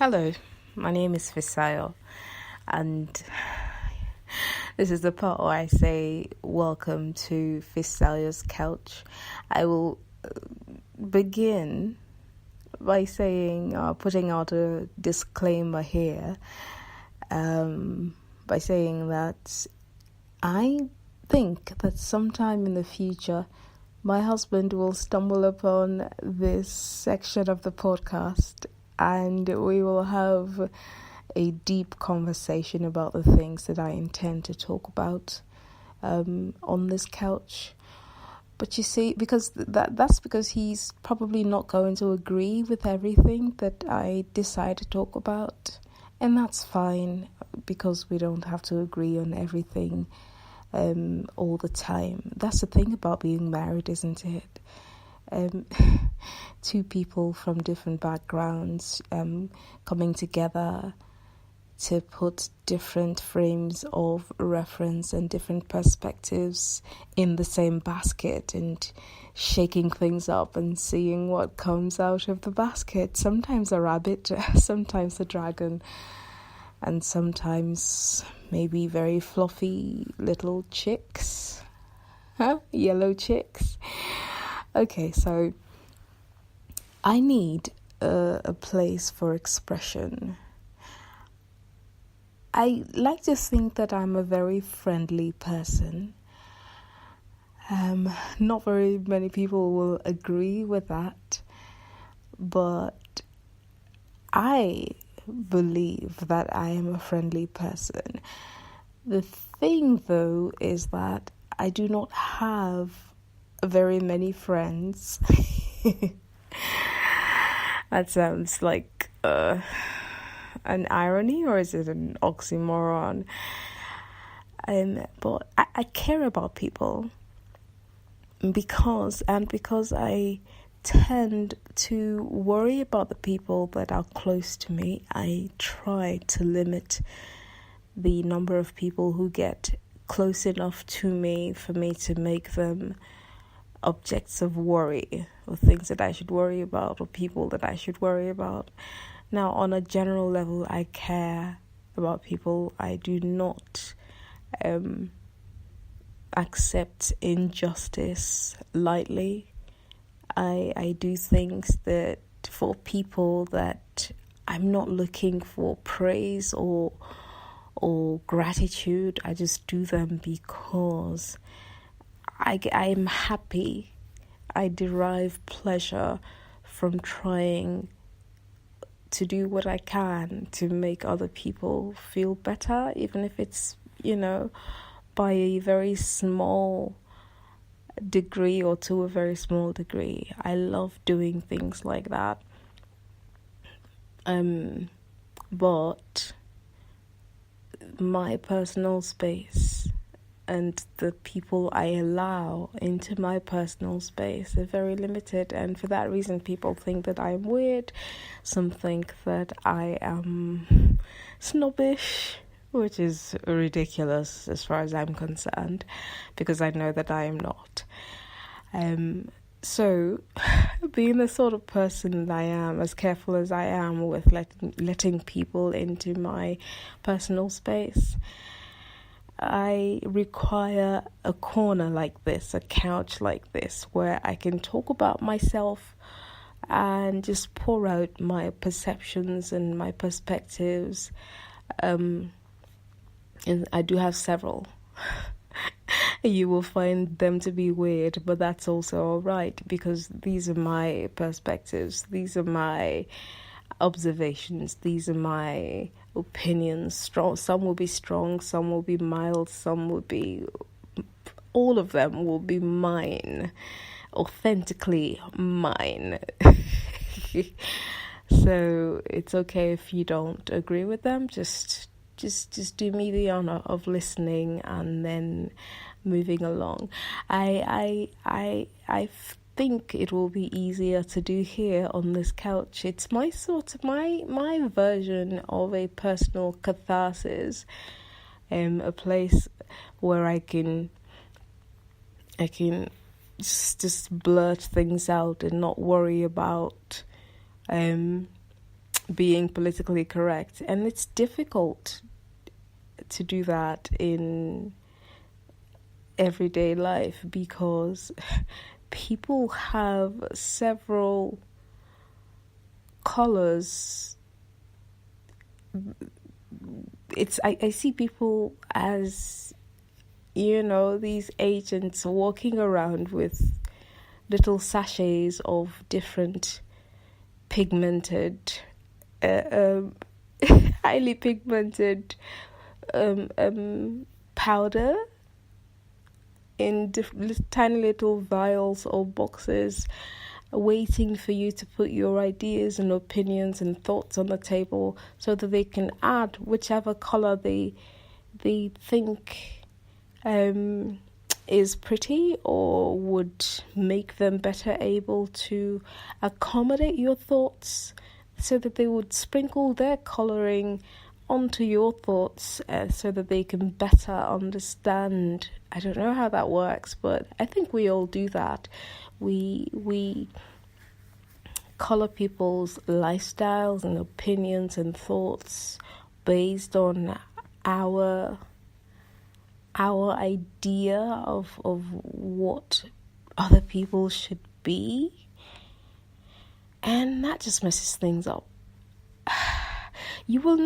Hello, my name is Fisayo, and this is the part where I say welcome to Fisayo's couch. I will begin by saying, putting out a disclaimer here, by saying that I think that sometime in the future, my husband will stumble upon this section of the podcast and we will have a deep conversation about the things that I intend to talk about on this couch. But you see, because that's because he's probably not going to agree with everything that I decide to talk about. And that's fine, because we don't have to agree on everything all the time. That's the thing about being married, isn't it? Two people from different backgrounds coming together to put different frames of reference and different perspectives in the same basket and shaking things up and seeing what comes out of the basket. Sometimes a rabbit, sometimes a dragon, and sometimes maybe very fluffy little chicks, yellow chicks. Okay, so I need a place for expression. I like to think that I'm a very friendly person. Not very many people will agree with that, but I believe that I am a friendly person. The thing, though, is that I do not have very many friends. That sounds like an irony, or is it an oxymoron? But I care about people because I tend to worry about the people that are close to me. I try to limit the number of people who get close enough to me for me to make them objects of worry, or things that I should worry about, or people that I should worry about. Now, on a general level, I care about people. I do not accept injustice lightly. I do things that for people that I'm not looking for praise or gratitude. I just do them because I'm happy. I derive pleasure from trying to do what I can to make other people feel better, even if it's, by a very small degree or to a very small degree. I love doing things like that. But my personal space and the people I allow into my personal space are very limited, and for that reason people think that I'm weird. Some think that I am snobbish, which is ridiculous as far as I'm concerned, because I know that I am not. So being the sort of person that I am, as careful as I am with letting people into my personal space, I require a corner like this, a couch like this, where I can talk about myself and just pour out my perceptions and my perspectives. And I do have several. You will find them to be weird, but that's also all right, because these are my perspectives, these are my observations, these are my opinions. Strong, some will be strong, some will be mild, some will be, all of them will be mine, authentically mine. So it's okay if you don't agree with them. Just do me the honor of listening and then moving along. I think it will be easier to do here on this couch. It's my version of a personal catharsis, a place where I can just blurt things out and not worry about being politically correct, and it's difficult to do that in everyday life because people have several colors. I see people as, these agents walking around with little sachets of different pigmented, highly pigmented powder in tiny little vials or boxes, waiting for you to put your ideas and opinions and thoughts on the table so that they can add whichever color they think is pretty or would make them better able to accommodate your thoughts, so that they would sprinkle their coloring onto your thoughts so that they can better understand. I don't know how that works, but I think we all do that. We color people's lifestyles and opinions and thoughts based on our idea of what other people should be, and that just messes things up. You'd have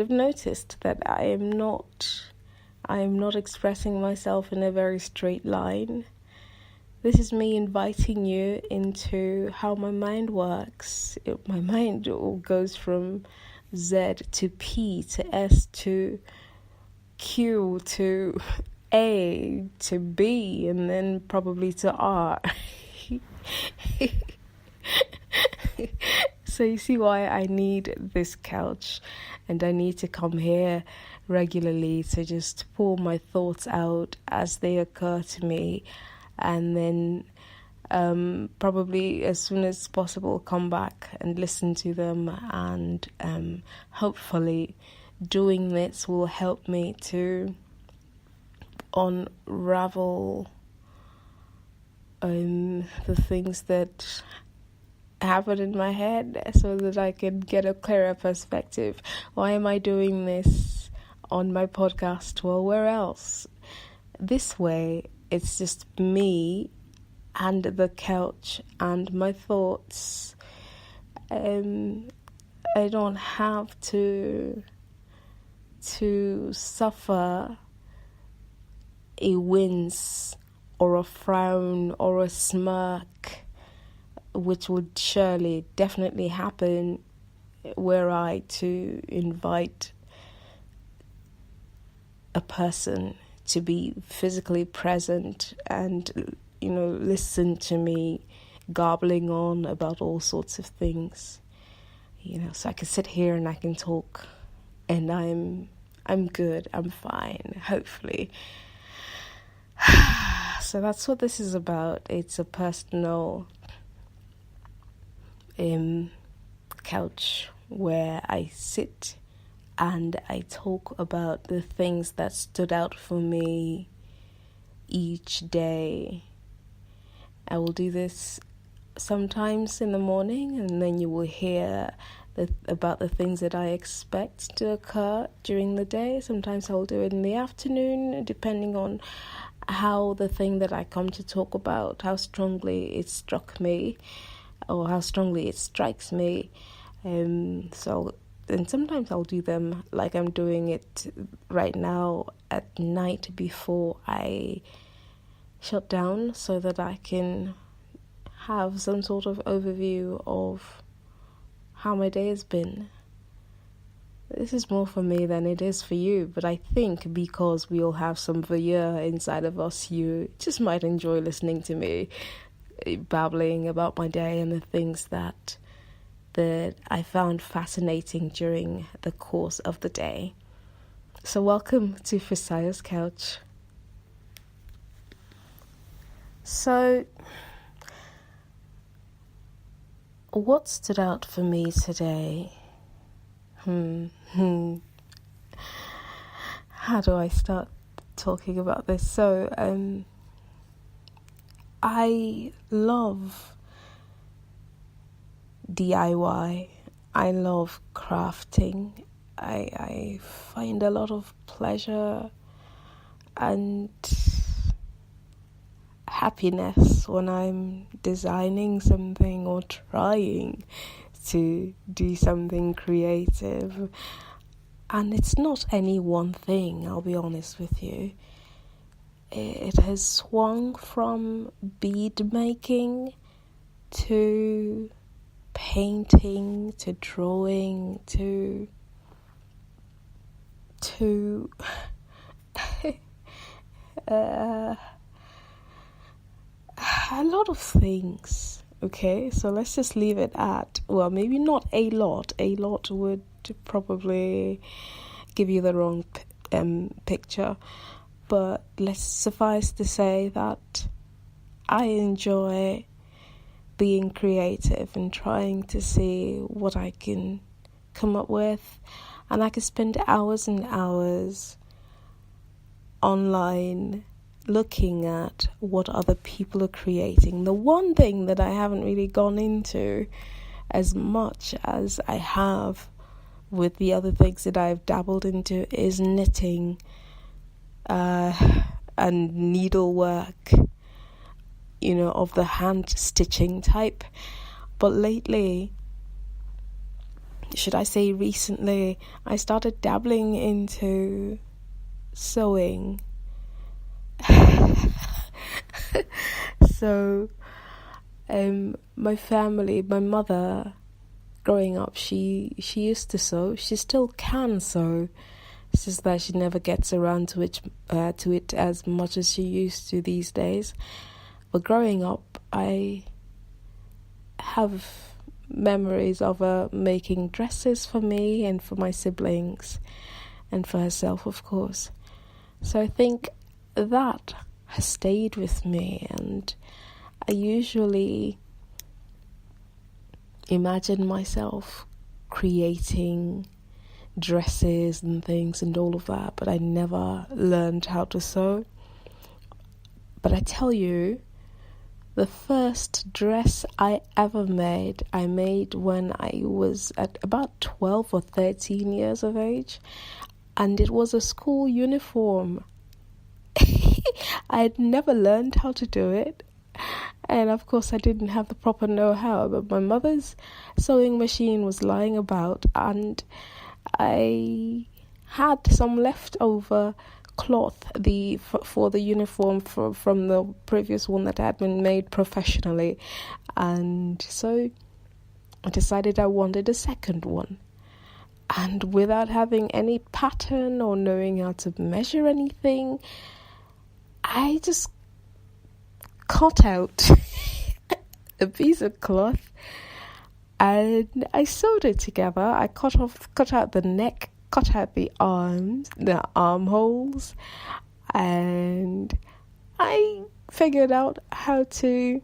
noticed that I am not expressing myself in a very straight line. This is me inviting you into how my mind works. My mind goes from Z to P to S to Q to A to B and then probably to R. So you see why I need this couch, and I need to come here regularly to just pour my thoughts out as they occur to me, and then probably as soon as possible come back and listen to them, and hopefully doing this will help me to unravel the things that happen in my head so that I can get a clearer perspective. Why am I doing this on my podcast? Well, where else? This way, it's just me and the couch and my thoughts. I don't have to suffer a wince or a frown or a smirk, which would surely definitely happen were I to invite a person to be physically present and, listen to me garbling on about all sorts of things. So I can sit here and I can talk, and I'm good, I'm fine, hopefully. So that's what this is about. It's a personal couch where I sit and I talk about the things that stood out for me each day. I will do this sometimes in the morning, and then you will hear about the things that I expect to occur during the day. Sometimes I will do it in the afternoon, depending on how the thing that I come to talk about, how strongly it struck me, or how strongly it strikes me. And sometimes I'll do them like I'm doing it right now at night before I shut down, so that I can have some sort of overview of how my day has been. This is more for me than it is for you, but I think because we all have some voyeur inside of us, you just might enjoy listening to me babbling about my day and the things that I found fascinating during the course of the day. So welcome to Fisayo's Couch. So, what stood out for me today? How do I start talking about this? So, I love DIY. I love crafting. I find a lot of pleasure and happiness when I'm designing something or trying to do something creative. And it's not any one thing, I'll be honest with you. It has swung from bead making to painting to drawing to a lot of things. Okay, so let's just leave it at, well, maybe not a lot. A lot would probably give you the wrong picture, but let's suffice to say that I enjoy being creative and trying to see what I can come up with, and I could spend hours and hours online looking at what other people are creating. The one thing that I haven't really gone into as much as I have with the other things that I've dabbled into is knitting and needlework, of the hand stitching type. But lately, should I say recently, I started dabbling into sewing. So my family, my mother, growing up, she used to sew. She still can sew. It's just that she never gets around to it as much as she used to these days. But growing up, I have memories of her making dresses for me and for my siblings and for herself, of course. So I think that has stayed with me, and I usually imagine myself creating dresses and things and all of that, but I never learned how to sew. But I tell you, the first dress I ever made, I made when I was at about 12 or 13 years of age, and it was a school uniform. I had never learned how to do it, and of course I didn't have the proper know-how, but my mother's sewing machine was lying about, and I had some leftover cloth for the uniform from the previous one that had been made professionally, and so I decided I wanted a second one. And without having any pattern or knowing how to measure anything, I just cut out a piece of cloth and I sewed it together. I cut out the neck, cut out the arms, the armholes, and I figured out how to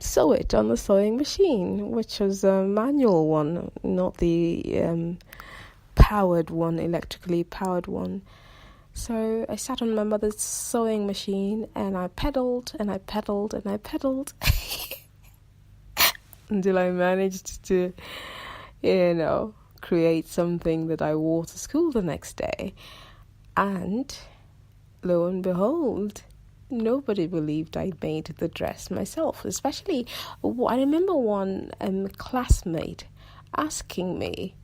sew it on the sewing machine, which was a manual one, not the powered one, electrically powered one. So I sat on my mother's sewing machine and I pedalled and I pedalled and I pedalled until I managed to, create something that I wore to school the next day. And lo and behold, nobody believed I made the dress myself. Especially, I remember one classmate asking me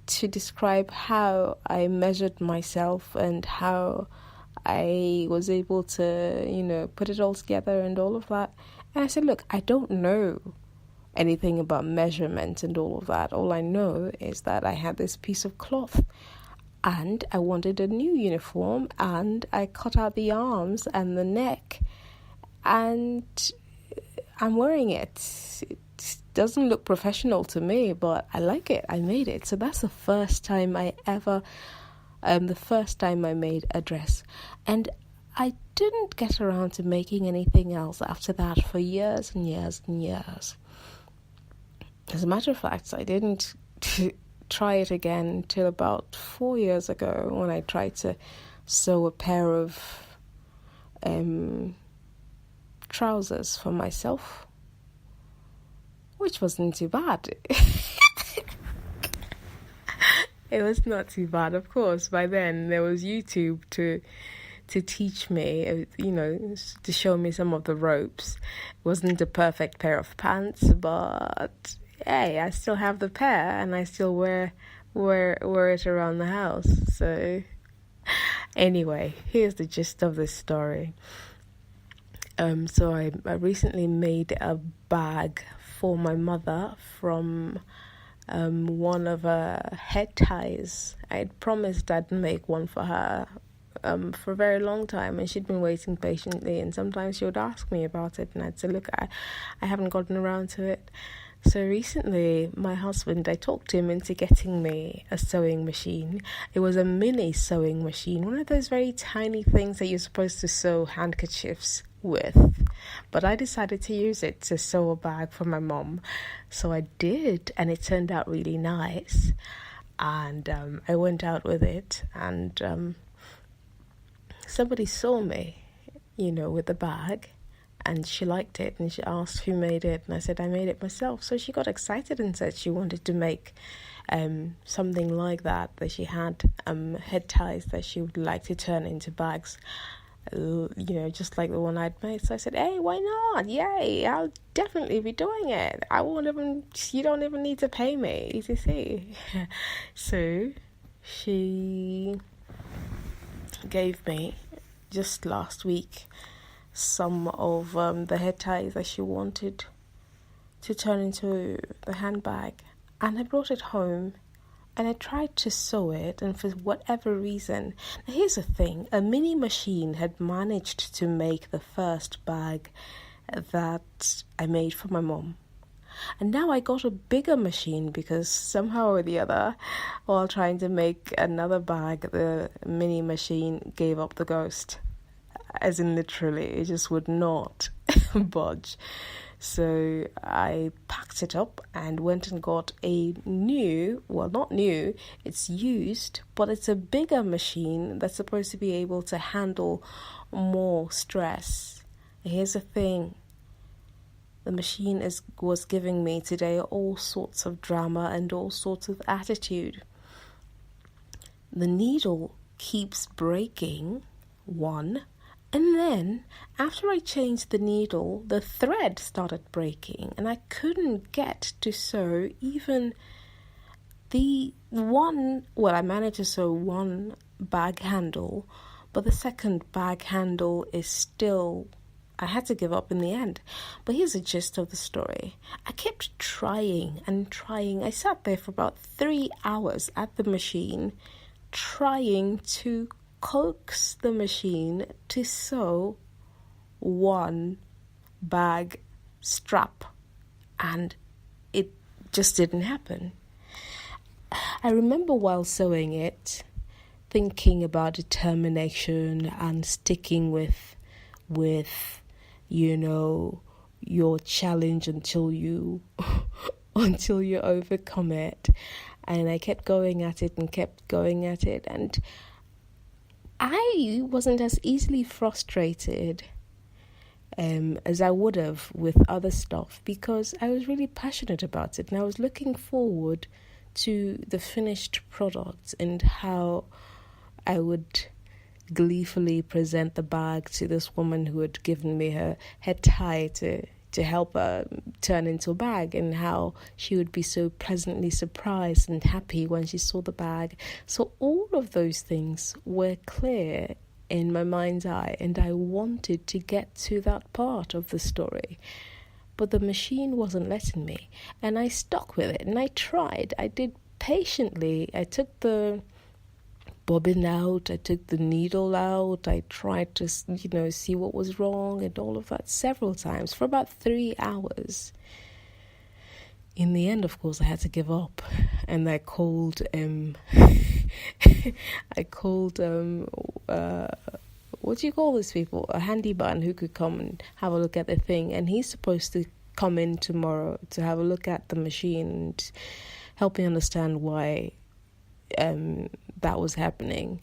to describe how I measured myself and how I was able to, put it all together and all of that. And I said, look, I don't know anything about measurement and all of that. All I know is that I had this piece of cloth and I wanted a new uniform, and I cut out the arms and the neck and I'm wearing it. It doesn't look professional to me, but I like it. I made it. So that's the first time I made a dress. And I didn't get around to making anything else after that for years and years and years. As a matter of fact, I didn't try it again until about 4 years ago when I tried to sew a pair of trousers for myself. which wasn't too bad. It was not too bad, of course. By then, there was YouTube to teach me, to show me some of the ropes. It wasn't a perfect pair of pants, but hey, I still have the pair, and I still wear it around the house. So anyway, here's the gist of this story. So I recently made a bag for my mother from one of her head ties. I'd promised I'd make one for her for a very long time, and she'd been waiting patiently, and sometimes she would ask me about it, and I'd say, look, I haven't gotten around to it. So recently, my husband, I talked him into getting me a sewing machine. It was a mini sewing machine, one of those very tiny things that you're supposed to sew handkerchiefs with. But I decided to use it to sew a bag for my mom. So I did, and it turned out really nice. And I went out with it, and somebody saw me, with the bag. And she liked it, and she asked who made it, and I said I made it myself. So she got excited and said she wanted to make something like that she had head ties that she would like to turn into bags, just like the one I'd made. So I said, hey, why not? Yay, I'll definitely be doing it. You don't even need to pay me, etc. So she gave me, just last week, some of the head ties that she wanted to turn into the handbag, and I brought it home and I tried to sew it, and for whatever reason, now here's the thing, a mini machine had managed to make the first bag that I made for my mom, and now I got a bigger machine because somehow or the other, while trying to make another bag, the mini machine gave up the ghost. As in literally, it just would not budge. So I packed it up and went and got a new, well, not new, it's used, but it's a bigger machine that's supposed to be able to handle more stress. Here's the thing. The machine was giving me today all sorts of drama and all sorts of attitude. The needle keeps breaking, one. And then, after I changed the needle, the thread started breaking, and I couldn't get to sew even the one, well, I managed to sew one bag handle, but the second bag handle is still, I had to give up in the end. But here's the gist of the story. I kept trying and trying. I sat there for about 3 hours at the machine, trying to coax the machine to sew one bag strap, and it just didn't happen. I remember while sewing it thinking about determination and sticking with your challenge until you overcome it. And I kept going at it, and I wasn't as easily frustrated as I would have with other stuff, because I was really passionate about it, and I was looking forward to the finished product and how I would gleefully present the bag to this woman who had given me her head tie to help her turn into a bag, and how she would be so pleasantly surprised and happy when she saw the bag. So all of those things were clear in my mind's eye, and I wanted to get to that part of the story. But the machine wasn't letting me, and I stuck with it, and I tried. I did patiently. I took the bobbin out, I took the needle out, I tried to, see what was wrong and all of that several times for about 3 hours. In the end, of course, I had to give up, and I called, what do you call these people? A handyman who could come and have a look at the thing, and he's supposed to come in tomorrow to have a look at the machine and help me understand why that was happening.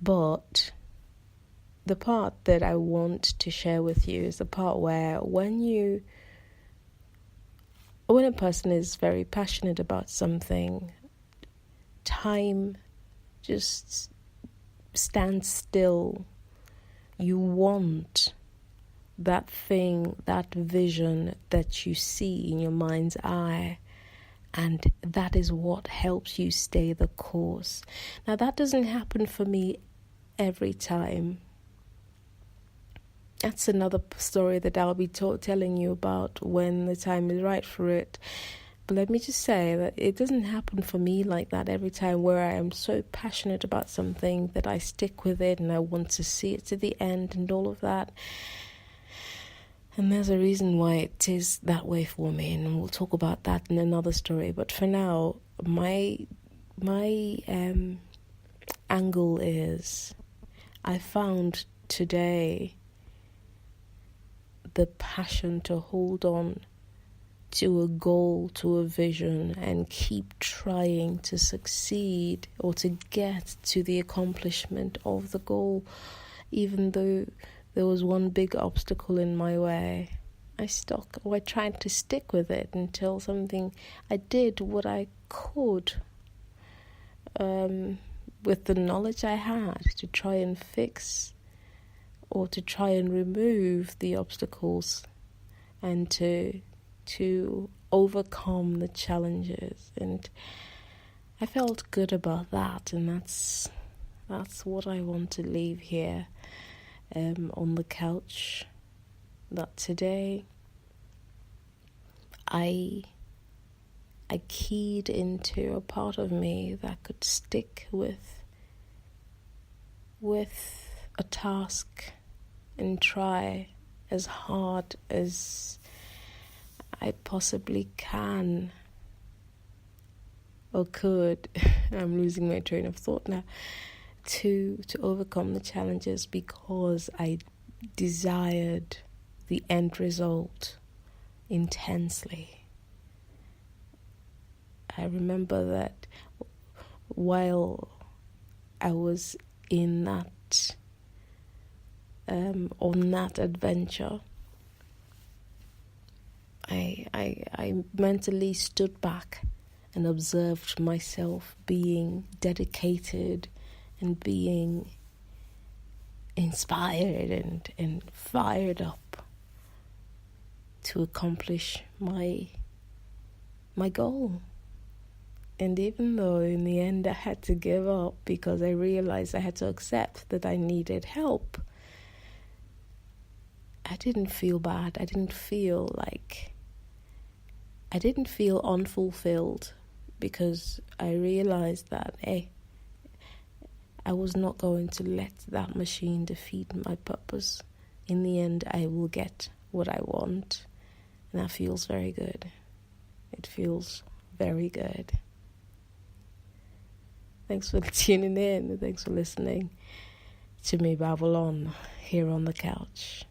But the part that I want to share with you is the part where when you when a person is very passionate about something, time just stands still. You want that thing, that vision that you see in your mind's eye, and that is what helps you stay the course. Now, that doesn't happen for me every time. That's another story that I'll be telling you about when the time is right for it. But let me just say that it doesn't happen for me like that every time, where I am so passionate about something that I stick with it and I want to see it to the end and all of that. And there's a reason why it is that way for me, and we'll talk about that in another story. But for now, my angle is, I found today the passion to hold on to a goal, to a vision, and keep trying to succeed or to get to the accomplishment of the goal, even though there was one big obstacle in my way. I tried to stick with it until I did what I could with the knowledge I had to try and fix or to try and remove the obstacles and to overcome the challenges. And I felt good about that, and that's what I want to leave here on the couch. That today I keyed into a part of me that could stick with a task and try as hard as I possibly can or could. I'm losing my train of thought now. To overcome the challenges, because I desired the end result intensely. I remember that while I was in that on that adventure, I mentally stood back and observed myself being dedicated and being inspired and fired up to accomplish my goal. And even though in the end I had to give up because I realized I had to accept that I needed help, I didn't feel bad. I didn't feel unfulfilled, because I realized that, hey, I was not going to let that machine defeat my purpose. In the end, I will get what I want, and that feels very good. It feels very good. Thanks for tuning in. Thanks for listening to me babble on here on the couch.